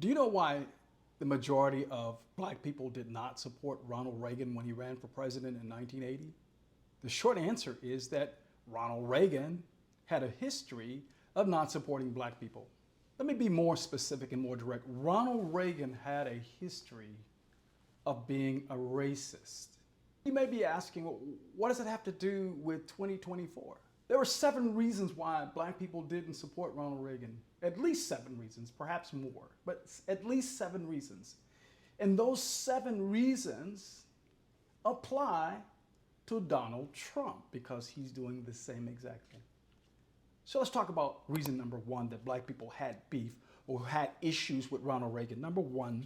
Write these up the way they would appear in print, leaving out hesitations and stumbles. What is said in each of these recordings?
Do you know why the majority of black people did not support Ronald Reagan when he ran for president in 1980? The short answer is that Ronald Reagan had a history of not supporting black people. Let me be more specific and more direct. Ronald Reagan had a history of being a racist. You may be asking, well, what does it have to do with 2024? There were 7 reasons why black people didn't support Ronald Reagan. At least 7 reasons, perhaps more, but at least 7 reasons. And those 7 reasons apply to Donald Trump because he's doing the same exact thing. So let's talk about reason number 1 that black people had beef or had issues with Ronald Reagan. Number 1,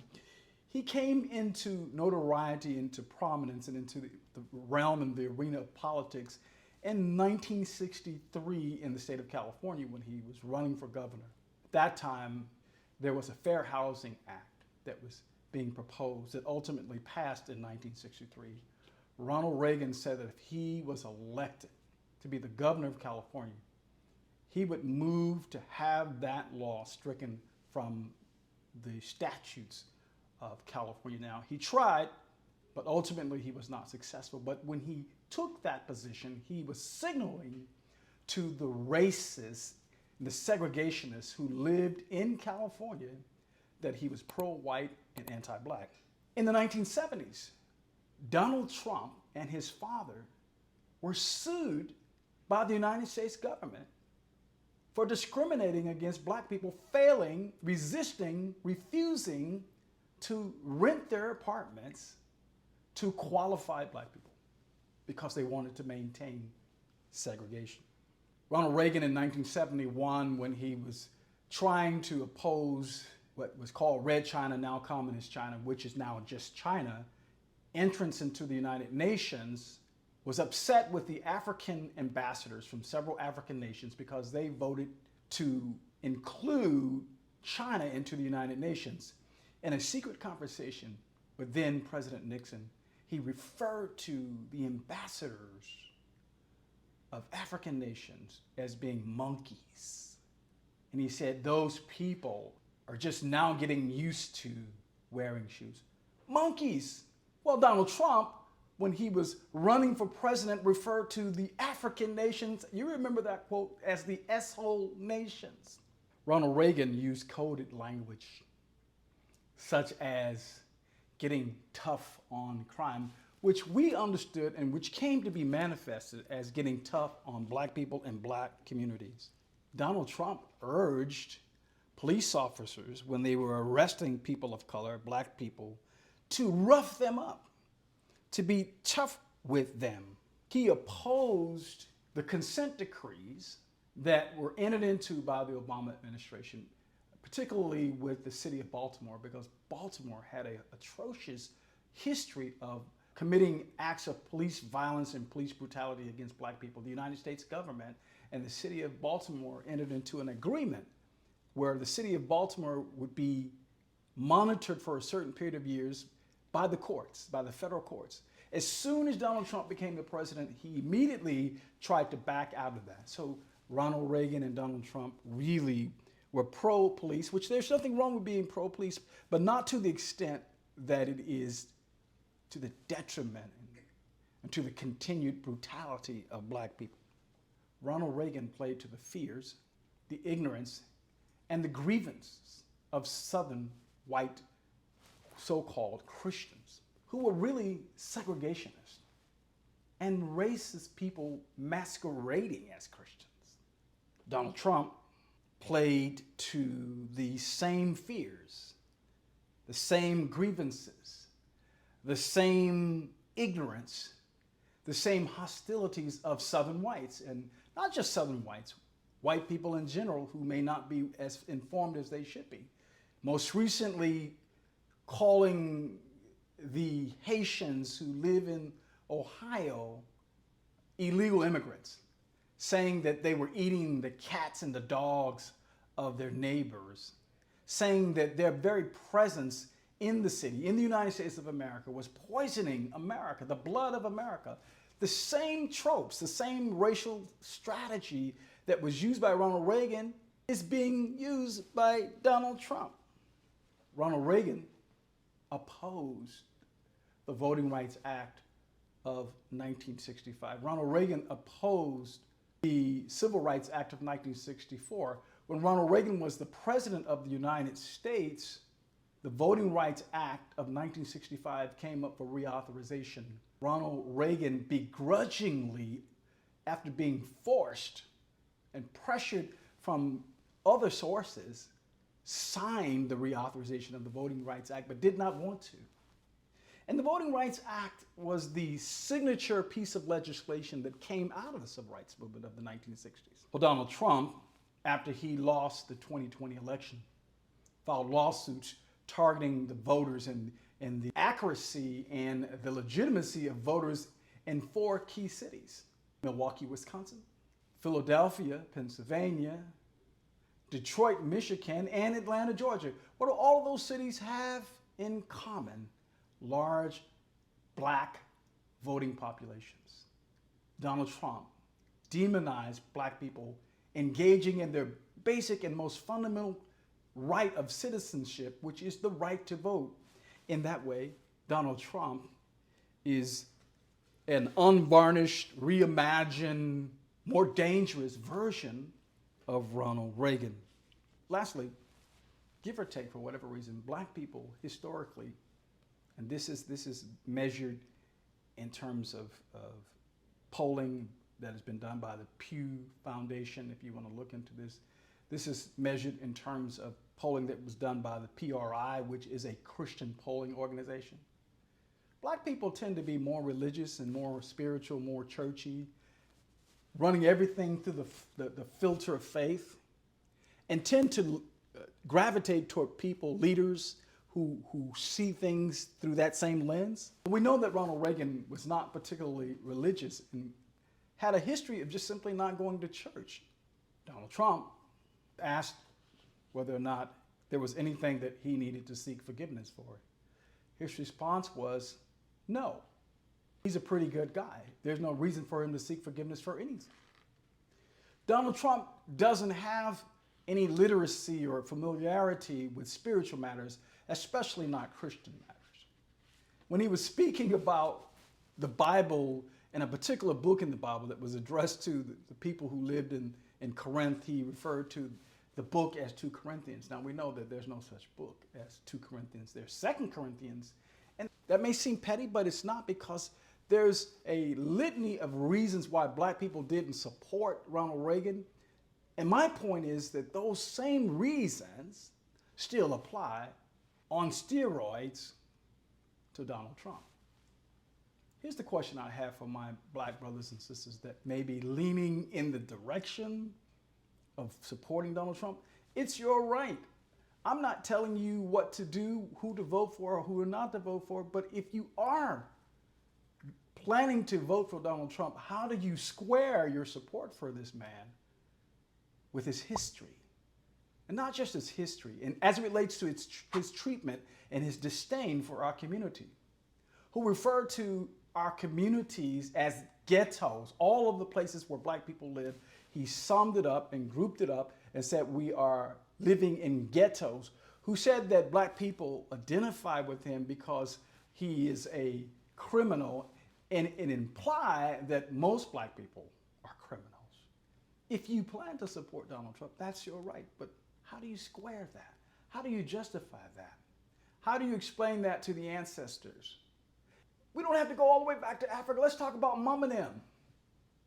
he came into notoriety, into prominence, and into the realm and the arena of politics in 1963 in the state of California when he was running for governor. At that time, there was a Fair Housing Act that was being proposed that ultimately passed in 1963. Ronald Reagan said that if he was elected to be the governor of California, he would move to have that law stricken from the statutes of California. Now, he tried, but ultimately he was not successful. But when he took that position, he was signaling to the racists, the segregationists who lived in California that he was pro-white and anti-black. In the 1970s, Donald Trump and his father were sued by the United States government for discriminating against black people, failing, resisting, refusing to rent their apartments to qualified black people because they wanted to maintain segregation. Ronald Reagan in 1971, when he was trying to oppose what was called Red China, now Communist China, which is now just China, entrance into the United Nations, was upset with the African ambassadors from several African nations because they voted to include China into the United Nations. In a secret conversation with then President Nixon, he referred to the ambassadors of African nations as being monkeys. And he said those people are just now getting used to wearing shoes. Monkeys! Well, Donald Trump, when he was running for president, referred to the African nations, you remember that quote, as the S-hole nations. Ronald Reagan used coded language, such as getting tough on crime, which we understood and which came to be manifested as getting tough on black people and black communities. Donald Trump urged police officers, when they were arresting people of color, black people, to rough them up, to be tough with them. He opposed the consent decrees that were entered into by the Obama administration, particularly with the city of Baltimore, because Baltimore had an atrocious history of committing acts of police violence and police brutality against black people. The United States government and the city of Baltimore entered into an agreement where the city of Baltimore would be monitored for a certain period of years by the courts, by the federal courts. As soon as Donald Trump became the president, he immediately tried to back out of that. So Ronald Reagan and Donald Trump really were pro-police, which there's nothing wrong with being pro-police, but not to the extent that it is to the detriment and to the continued brutality of black people. Ronald Reagan played to the fears, the ignorance, and the grievances of Southern white so-called Christians who were really segregationists and racist people masquerading as Christians. Donald Trump played to the same fears, the same grievances, the same ignorance, the same hostilities of Southern whites, and not just Southern whites, white people in general who may not be as informed as they should be. Most recently, calling the Haitians who live in Ohio illegal immigrants, saying that they were eating the cats and the dogs of their neighbors, saying that their very presence in the city, in the United States of America, was poisoning America, the blood of America. The same tropes, the same racial strategy that was used by Ronald Reagan is being used by Donald Trump. Ronald Reagan opposed the Voting Rights Act of 1965. Ronald Reagan opposed the Civil Rights Act of 1964. When Ronald Reagan was the President of the United States, the Voting Rights Act of 1965 came up for reauthorization. Ronald Reagan begrudgingly, after being forced and pressured from other sources, signed the reauthorization of the Voting Rights Act, but did not want to. And the Voting Rights Act was the signature piece of legislation that came out of the civil rights movement of the 1960s. Well, Donald Trump, after he lost the 2020 election, filed lawsuits targeting the voters and the accuracy and the legitimacy of voters in 4 key cities: Milwaukee, Wisconsin, Philadelphia, Pennsylvania, Detroit, Michigan, and Atlanta, Georgia. What do all of those cities have in common? Large black voting populations. Donald Trump demonized black people engaging in their basic and most fundamental right of citizenship, which is the right to vote. In that way, Donald Trump is an unvarnished, reimagined, more dangerous version of Ronald Reagan. Lastly, give or take, for whatever reason, black people historically, and this is measured in terms of polling that has been done by the Pew Foundation, if you want to look into this. This is measured in terms of polling that was done by the PRI, which is a Christian polling organization. Black people tend to be more religious and more spiritual, more churchy, running everything through the filter of faith, and tend to gravitate toward people, leaders who see things through that same lens. We know that Ronald Reagan was not particularly religious and had a history of just simply not going to church. Donald Trump asked whether or not there was anything that he needed to seek forgiveness for. His response was, no. He's a pretty good guy. There's no reason for him to seek forgiveness for anything. Donald Trump doesn't have any literacy or familiarity with spiritual matters, especially not Christian matters. When he was speaking about the Bible and a particular book in the Bible that was addressed to the people who lived in Corinth, he referred to the book as 2 Corinthians. Now we know that there's no such book as 2 Corinthians. There's 2 Corinthians. And that may seem petty, but it's not, because there's a litany of reasons why black people didn't support Ronald Reagan. And my point is that those same reasons still apply on steroids to Donald Trump. Here's the question I have for my black brothers and sisters that may be leaning in the direction of supporting Donald Trump. It's your right. I'm not telling you what to do, who to vote for, or who not to vote for, but if you are planning to vote for Donald Trump, how do you square your support for this man with his history? And not just his history, and as it relates to his treatment and his disdain for our community, who referred to our communities as ghettos, all of the places where black people live. He summed it up and grouped it up and said we are living in ghettos, who said that black people identify with him because he is a criminal, and it implied that most black people are criminals. If you plan to support Donald Trump, that's your right, but how do you square that? How do you justify that? How do you explain that to the ancestors? We don't have to go all the way back to Africa. Let's talk about Mom and them,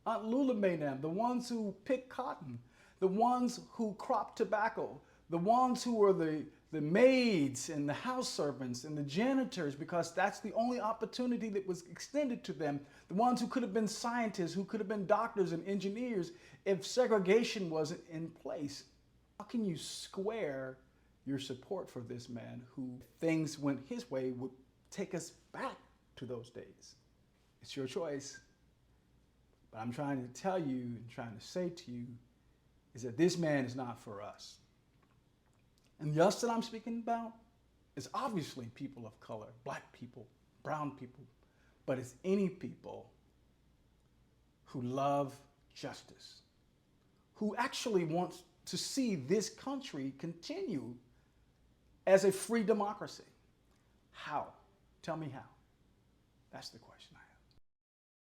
Aunt Lula Mae and them, the ones who picked cotton, the ones who cropped tobacco, the ones who were the maids and the house servants and the janitors, because that's the only opportunity that was extended to them, the ones who could have been scientists, who could have been doctors and engineers if segregation wasn't in place. How can you square your support for this man who, if things went his way, would take us back to those days? It's your choice. But I'm trying to tell you and trying to say to you is that this man is not for us. And the us that I'm speaking about is obviously people of color, black people, brown people, but it's any people who love justice, who actually wants to see this country continue as a free democracy. How? Tell me how. That's the question I have.